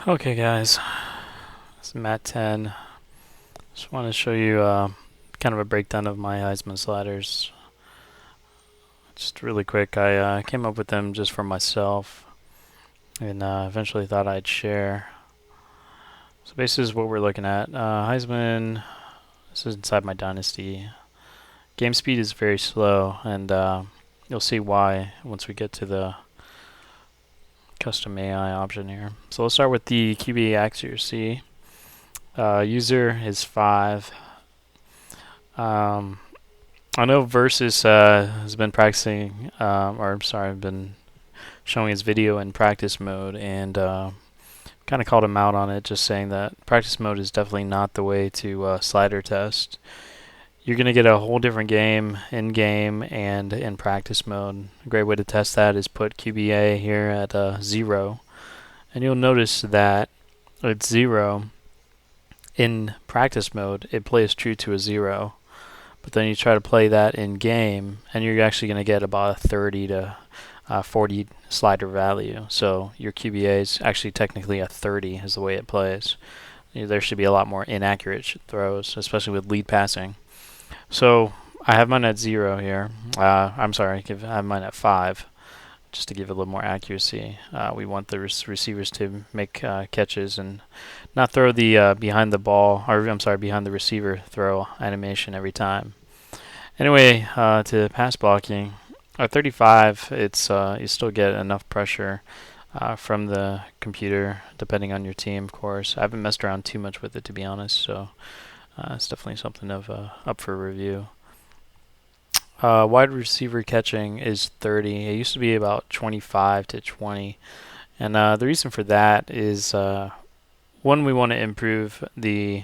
Okay, guys, it's Matt10. Just want to show you kind of a breakdown of my Heisman sliders. Just really quick, I came up with them just for myself and eventually thought I'd share. So basically, this is what we're looking at. Heisman, this is inside my dynasty. Game speed is very slow, and you'll see why once we get to the custom AI option here. So let's start with the QB accuracy. User is 5. I know Versus has been practicing, I've been showing his video in practice mode, and kind of called him out on it, just saying that practice mode is definitely not the way to slider test. You're going to get a whole different game in game and in practice mode. A great way to test that is put QBA here at 0, and you'll notice that it's 0 in practice mode. It plays true to a 0. But then you try to play that in game, and you're actually going to get about a 30 to 40 slider value. So your QBA is actually technically a 30 is the way it plays. There should be a lot more inaccurate throws, especially with lead passing. So I have mine at 0 here. I'm sorry, I have mine at 5, just to give it a little more accuracy. We want the receivers to make catches and not throw the behind the receiver throw animation every time. Anyway, to pass blocking, at 35, it's you still get enough pressure from the computer, depending on your team, of course. I haven't messed around too much with it, to be honest, so it's definitely something of up for review. Wide receiver catching is 30. It used to be about 25 to 20. And the reason for that is, one, we want to improve the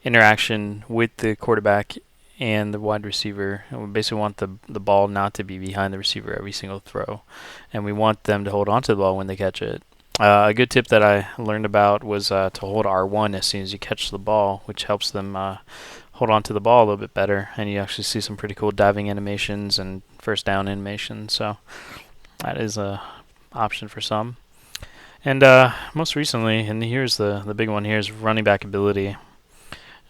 interaction with the quarterback and the wide receiver. And we basically want the ball not to be behind the receiver every single throw. And we want them to hold onto the ball when they catch it. A good tip that I learned about was to hold R1 as soon as you catch the ball, which helps them hold on to the ball a little bit better, and you actually see some pretty cool diving animations and first down animations. So that is a option for some. And most recently, and here's the big one here, is running back ability.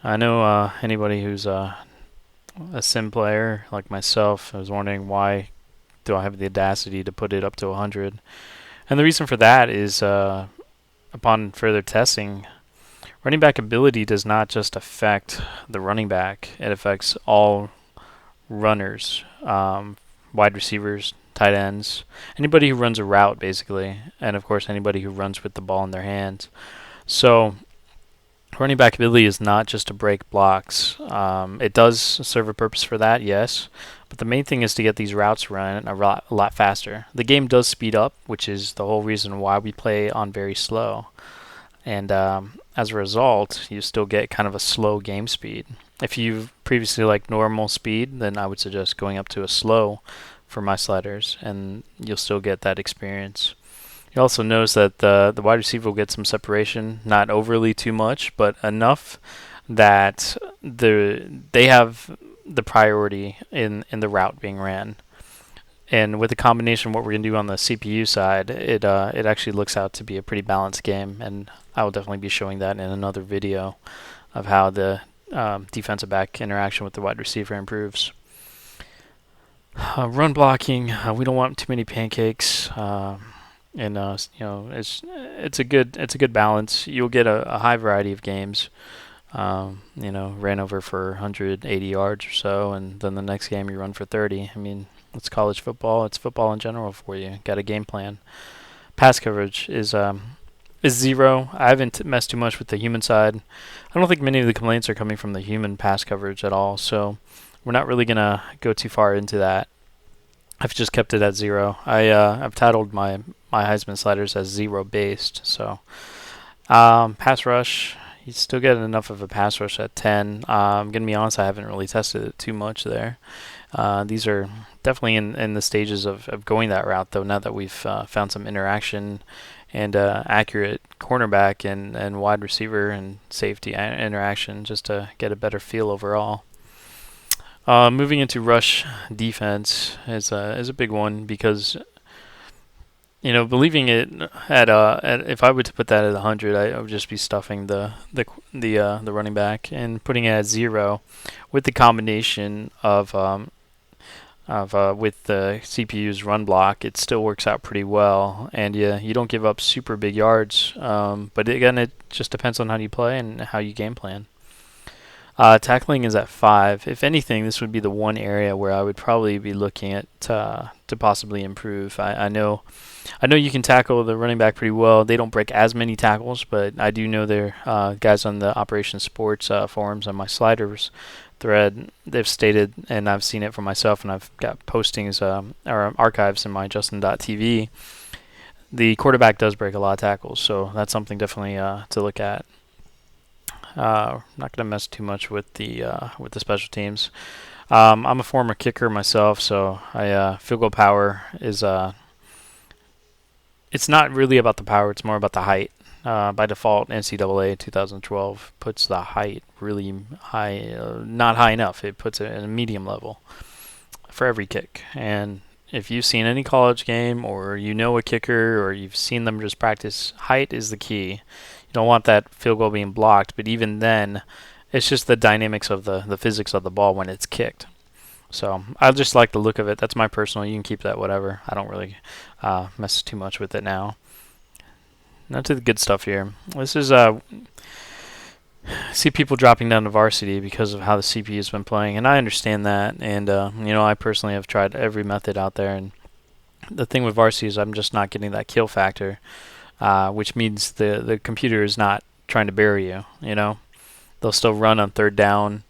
I know anybody who's a sim player like myself is wondering, why do I have the audacity to put it up to 100? And the reason for that is, upon further testing, running back ability does not just affect the running back. It affects all runners, wide receivers, tight ends, anybody who runs a route, basically, and of course anybody who runs with the ball in their hands. So running back ability is not just to break blocks. It does serve a purpose for that, yes, but the main thing is to get these routes run a lot faster. The game does speed up, which is the whole reason why we play on very slow. And as a result, you still get kind of a slow game speed. If you've previously liked normal speed, then I would suggest going up to a slow for my sliders, and you'll still get that experience. You also notice that the wide receiver will get some separation, not overly too much, but enough that they have the priority in the route being ran. And with the combination of what we're going to do on the CPU side, it actually looks out to be a pretty balanced game, and I will definitely be showing that in another video of how the defensive back interaction with the wide receiver improves. Run blocking, we don't want too many pancakes, and it's a good balance. You'll get a high variety of games. Ran over for 180 yards or so, and then the next game you run for 30. I mean, it's college football. It's football in general for you. Got a game plan. Pass coverage is 0. I haven't messed too much with the human side. I don't think many of the complaints are coming from the human pass coverage at all, so we're not really gonna go too far into that. I've just kept it at 0. I've titled my Heisman sliders as 0 based. So pass rush, you still get enough of a pass rush at 10. I'm gonna be honest, I haven't really tested it too much there. These are definitely in the stages of going that route, though, now that we've found some interaction and accurate cornerback and wide receiver and safety interaction, just to get a better feel overall. Moving into rush defense is a big one, because believing it at if I were to put that at 100, I would just be stuffing the running back and putting it at 0 with the combination of with the CPU's run block. It still works out pretty well, and yeah, you don't give up super big yards. But again, it just depends on how you play and how you game plan. Tackling is at 5. If anything, this would be the one area where I would probably be looking at to possibly improve. I know you can tackle the running back pretty well. They don't break as many tackles, but I do know there guys on the Operation Sports forums on my sliders thread. They've stated, and I've seen it for myself, and I've got postings or archives in my Justin.tv. The quarterback does break a lot of tackles, so that's something definitely to look at. Not going to mess too much with the special teams. I'm a former kicker myself, so field goal power is it's not really about the power; it's more about the height. By default, NCAA 2012 puts the height really high, not high enough. It puts it at a medium level for every kick. And if you've seen any college game, or you know a kicker, or you've seen them just practice, height is the key. You don't want that field goal being blocked, but even then, it's just the dynamics of the physics of the ball when it's kicked. So I just like the look of it. That's my personal. You can keep that whatever. I don't really mess too much with it now. Now to the good stuff here. This is see people dropping down to varsity because of how the CPU has been playing, and I understand that. And I personally have tried every method out there, and the thing with varsity is I'm just not getting that kill factor. Which means the computer is not trying to bury you. They'll still run on third down,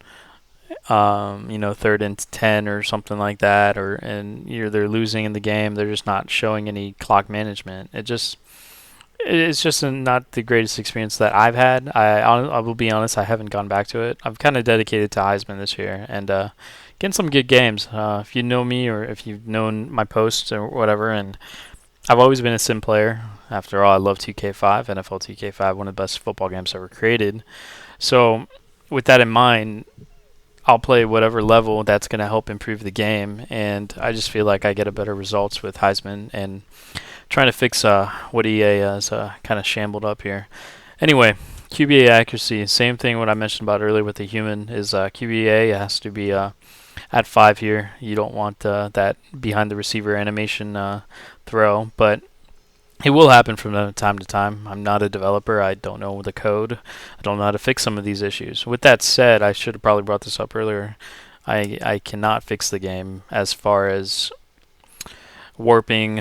third and 10 or something like that, and they're losing in the game. They're just not showing any clock management. It's just not the greatest experience that I've had. I will be honest, I haven't gone back to it. I've kind of dedicated to Heisman this year, and getting some good games. If you know me, or if you've known my posts or whatever, and I've always been a sim player. After all, I love 2K5, NFL 2K5, one of the best football games ever created. So with that in mind, I'll play whatever level that's going to help improve the game, and I just feel like I get a better results with Heisman and trying to fix what EA has kind of shambled up here. Anyway, QBA accuracy, same thing what I mentioned about earlier with the human, is QBA has to be at 5 here. You don't want that behind the receiver animation throw, but it will happen from time to time. I'm not a developer. I don't know the code. I don't know how to fix some of these issues. With that said, I should have probably brought this up earlier. I cannot fix the game as far as warping,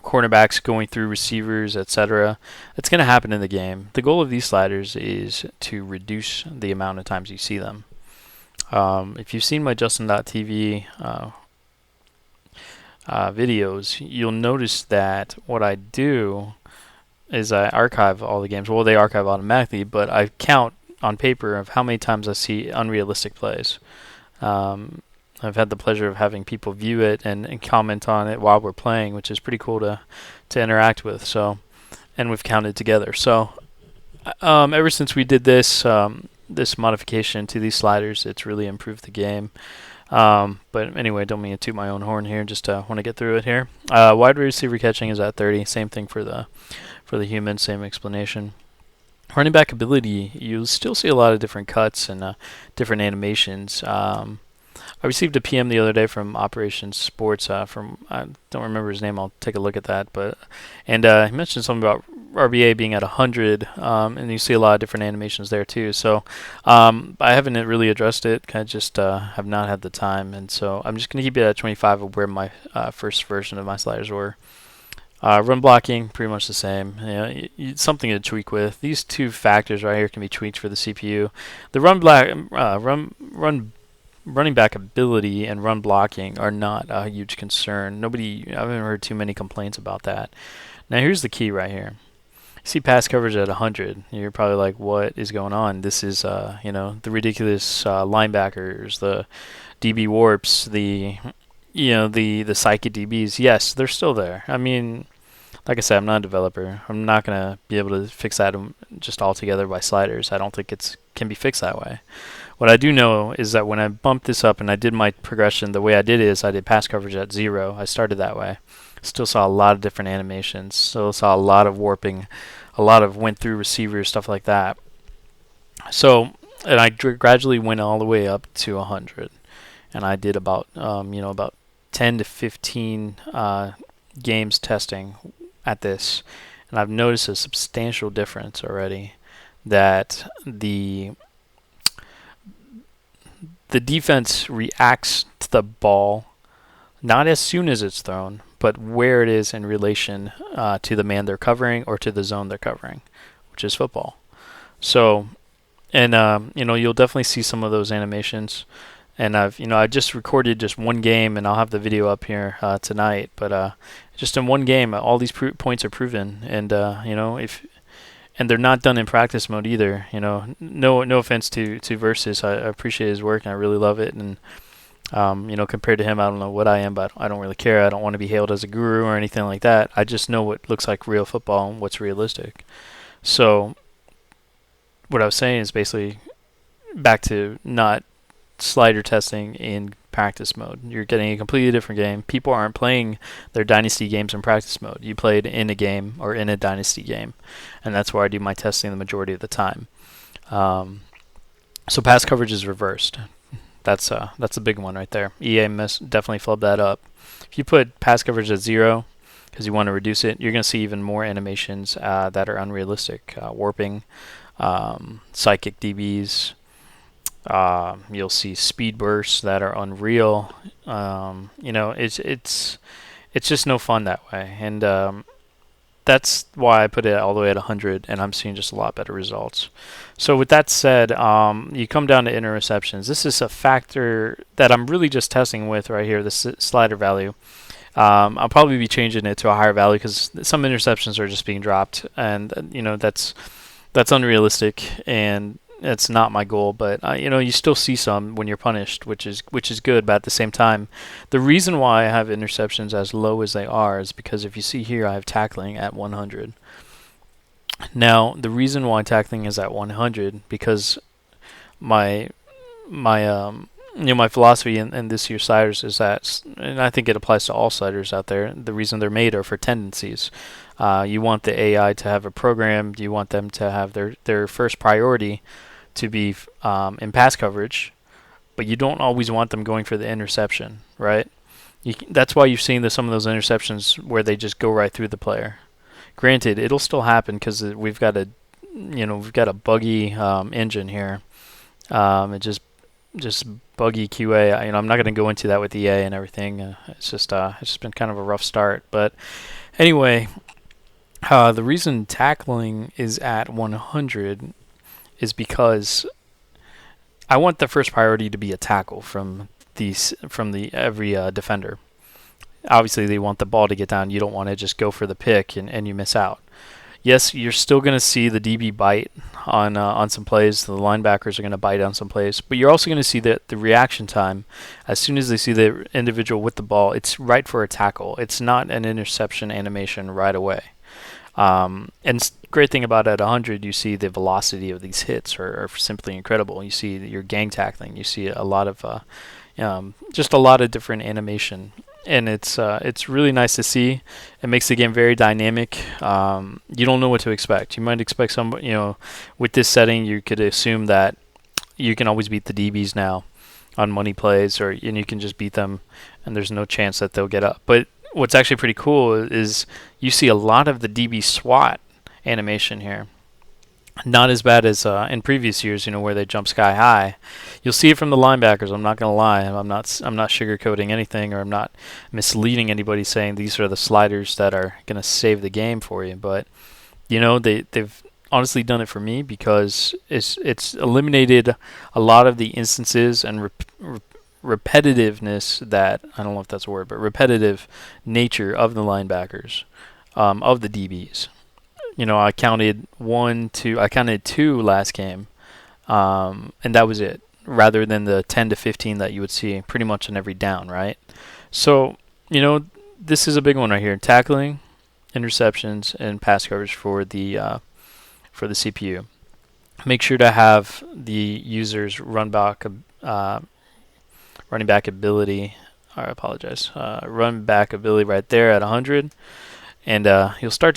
cornerbacks going through receivers, etc. It's going to happen in the game. The goal of these sliders is to reduce the amount of times you see them. If you've seen my Justin.tv videos, you'll notice that what I do is I archive all the games. Well, they archive automatically, but I count on paper of how many times I see unrealistic plays. I've had the pleasure of having people view it and comment on it while we're playing, which is pretty cool to interact with. So, and we've counted together. So, ever since we did this modification to these sliders, it's really improved the game. But anyway, don't mean to toot my own horn here. Just want to get through it here. Wide receiver catching is at 30. Same thing for the human. Same explanation. Running back ability, you still see a lot of different cuts and different animations. I received a PM the other day from Operation Sports. From I don't remember his name. I'll take a look at that. And he mentioned something about RBA being at 100, and you see a lot of different animations there too. So I haven't really addressed it. I just have not had the time, and so I'm just going to keep it at 25 of where my first version of my sliders were. Run blocking, pretty much the same. Something to tweak with. These two factors right here can be tweaked for the CPU. The running back ability and run blocking are not a huge concern. I haven't heard too many complaints about that. Now here's the key right here. You see pass coverage at 100. You're probably like, what is going on? This is, the ridiculous linebackers, the DB warps, the psyche DBs. Yes, they're still there. I mean, like I said, I'm not a developer. I'm not going to be able to fix that just altogether by sliders. I don't think it can be fixed that way. What I do know is that when I bumped this up and I did my progression, the way I did is I did pass coverage at 0. I started that way. Still saw a lot of different animations. Still saw a lot of warping, a lot of went through receivers, stuff like that. So, and I gradually went all the way up to 100, and I did about about 10 to 15 games testing at this, and I've noticed a substantial difference already. That the defense reacts to the ball not as soon as it's thrown, but where it is in relation to the man they're covering or to the zone they're covering, which is football. So, and you'll definitely see some of those animations. And I just recorded just one game, and I'll have the video up here tonight. But just in one game, all these points are proven, and if and they're not done in practice mode either. No offense to Versus, I appreciate his work and I really love it. And compared to him, I don't know what I am, but I don't really care. I don't want to be hailed as a guru or anything like that. I just know what looks like real football and what's realistic. So what I was saying is basically back to not slider testing in practice mode. You're getting a completely different game. People aren't playing their dynasty games in practice mode. You played in a game or in a dynasty game, and that's where I do my testing the majority of the time. So pass coverage is reversed. That's a big one right there. EA definitely flubbed that up. If you put pass coverage at 0 because you want to reduce it, you're going to see even more animations that are unrealistic. Warping, psychic DBs. You'll see speed bursts that are unreal. It's just no fun that way, and that's why I put it all the way at 100, and I'm seeing just a lot better results. So with that said, you come down to interceptions. This is a factor that I'm really just testing with right here, the slider value. I'll probably be changing it to a higher value because some interceptions are just being dropped, and that's unrealistic, and it's not my goal. But you still see some when you're punished, which is good. But at the same time, the reason why I have interceptions as low as they are is because if you see here, I have tackling at 100. Now, the reason why tackling is at 100 because my philosophy in this year's sliders is that, and I think it applies to all sliders out there, the reason they're made are for tendencies. You want the AI to have a program. You want them to have their first priority to be in pass coverage, but you don't always want them going for the interception, right? That's why you've seen some of those interceptions where they just go right through the player. Granted, it'll still happen because we've got a buggy engine here. It just buggy QA. I'm not going to go into that with EA and everything. It's just been kind of a rough start. But anyway, the reason tackling is at 100 is because I want the first priority to be a tackle from every defender. Obviously, they want the ball to get down. You don't want to just go for the pick and you miss out. Yes, you're still going to see the DB bite on some plays. The linebackers are going to bite on some plays. But you're also going to see the reaction time. As soon as they see the individual with the ball, it's right for a tackle. It's not an interception animation right away. And great thing about at 100, you see the velocity of these hits are simply incredible. You see your gang tackling. You see a lot of just a lot of different animation. And it's really nice to see. It makes the game very dynamic. You don't know what to expect. You might expect with this setting, you could assume that you can always beat the DBs now on money plays, and you can just beat them, and there's no chance that they'll get up. But what's actually pretty cool is you see a lot of the DB SWAT animation here. Not as bad as in previous years, where they jump sky high. You'll see it from the linebackers. I'm not going to lie. I'm not sugarcoating anything, or I'm not misleading anybody saying these are the sliders that are going to save the game for you. But they've honestly done it for me because it's eliminated a lot of the instances and repetitiveness that, I don't know if that's a word, but repetitive nature of the linebackers, of the DBs. I counted two last game, and that was it, rather than the 10 to 15 that you would see pretty much on every down, right? So, this is a big one right here. Tackling, interceptions, and pass coverage for the CPU. Make sure to have the user's running back ability I apologize. Run back ability right there at 100, and you'll start